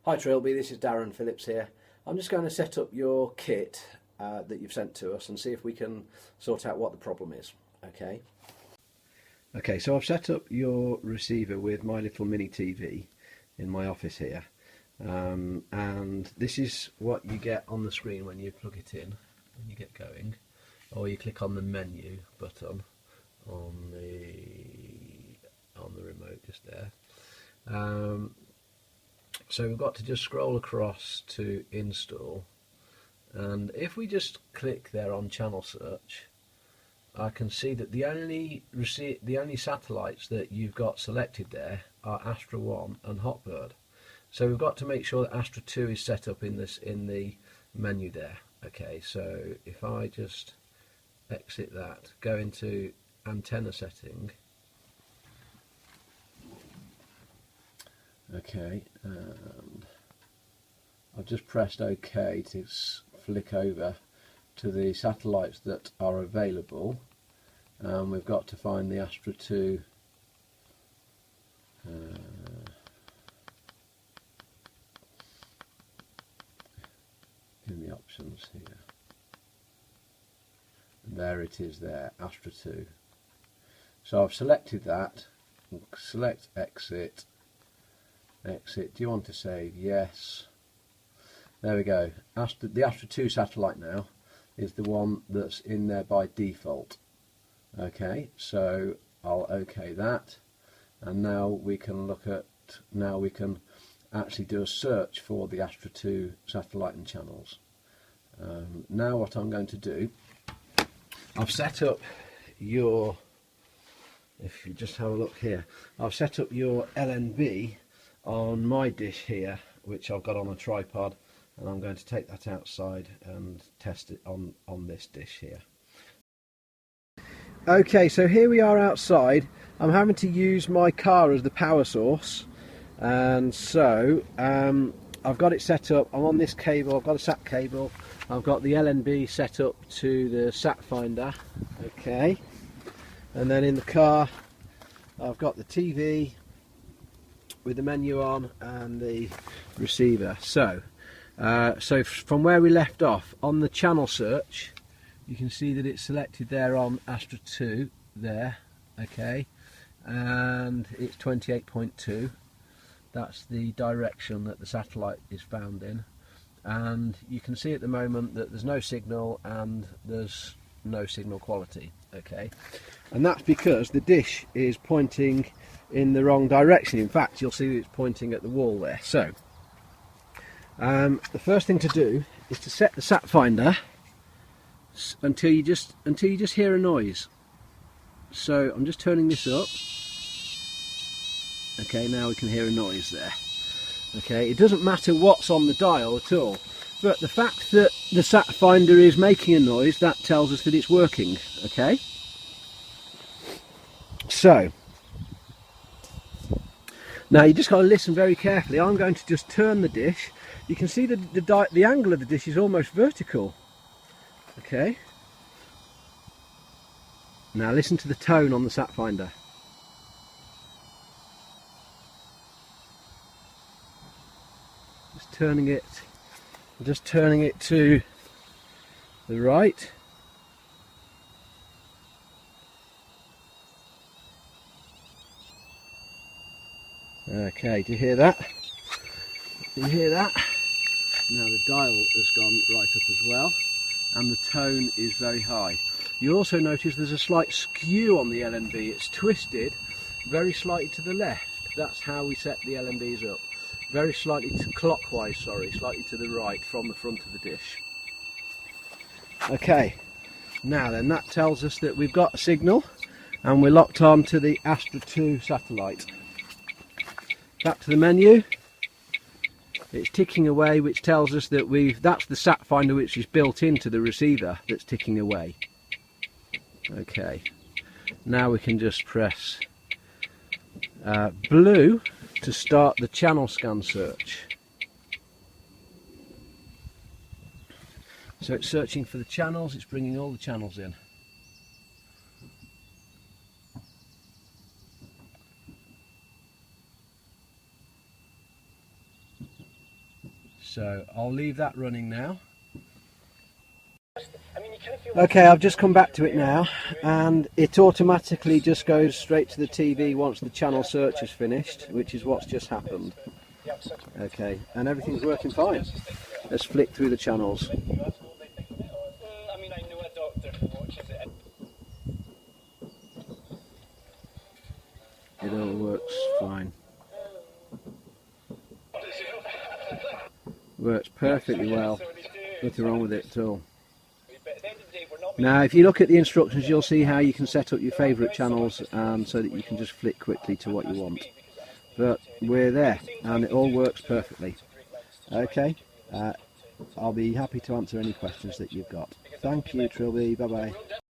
Hi Trilby, this is Darren Phillips here. I'm just going to set up your kit that you've sent to us and see if we can sort out what the problem is. Okay, so I've set up your receiver with my little mini TV in my office here, and this is what you get on the screen when you plug it in, when you get going, or you click on the menu button on the remote just there. So we've got to just scroll across to install, and if we just click there on channel search, I can see that the only satellites that you've got selected there are Astra 1 and Hotbird. So we've got to make sure that Astra 2 is set up in the menu there. Okay, so if I just exit that, go into antenna setting. Okay, and I've just pressed OK to flick over to the satellites that are available. We've got to find the Astra 2 in the options here. And there it is there, Astra 2. So I've selected that, select exit. Exit. Do you want to save? Yes. There we go. The Astra 2 satellite now is the one that's in there by default. Okay, so I'll OK that, and now we can actually do a search for the Astra 2 satellite and channels. Now what I'm going to do, I've set up your, if you just have a look here, I've set up your LNB on my dish here, which I've got on a tripod, and I'm going to take that outside and test it on this dish here. Okay, so here we are outside. I'm having to use my car as the power source, and so I've got it set up. I'm on this cable, I've got a sat cable, I've got the LNB set up to the sat finder, okay, and then in the car I've got the TV with the menu on and the receiver. So from where we left off on the channel search, you can see that it's selected there on Astra 2 there, okay, and it's 28.2. that's the direction that the satellite is found in, and you can see at the moment that there's no signal and there's no signal quality, okay, and that's because the dish is pointing in the wrong direction. In fact, you'll see that it's pointing at the wall there. So the first thing to do is to set the sat finder until you just hear a noise. So I'm just turning this up. Okay, now we can hear a noise there. Okay, it doesn't matter what's on the dial at all, but the fact that the sat finder is making a noise, that tells us that it's working. Okay, so now you just got to listen very carefully. I'm going to just turn the dish. You can see that the angle of the dish is almost vertical. Okay. Now listen to the tone on the sat finder. Just turning it to the right. Okay, do you hear that? Do you hear that? Now the dial has gone right up as well, and the tone is very high. You'll also notice there's a slight skew on the LNB. It's twisted very slightly to the left. That's how we set the LNBs up. Very slightly clockwise, sorry, slightly to the right from the front of the dish. Okay, now then, that tells us that we've got a signal and we're locked on to the Astra 2 satellite. Back to the menu. It's ticking away, which tells us that that's the sat finder which is built into the receiver that's ticking away. Okay, now we can just press blue to start the channel scan search. So it's searching for the channels, it's bringing all the channels in. So I'll leave that running now. Okay, I've just come back to it now, and it automatically just goes straight to the TV once the channel search is finished, which is what's just happened. Okay, and everything's working fine. Let's flick through the channels. It all works fine. Works perfectly well. Nothing wrong with it at all. Now if you look at the instructions, you'll see how you can set up your favourite channels, and so that you can just flick quickly to what you want. But we're there and it all works perfectly. Okay, I'll be happy to answer any questions that you've got. Thank you, Trilby. Bye bye.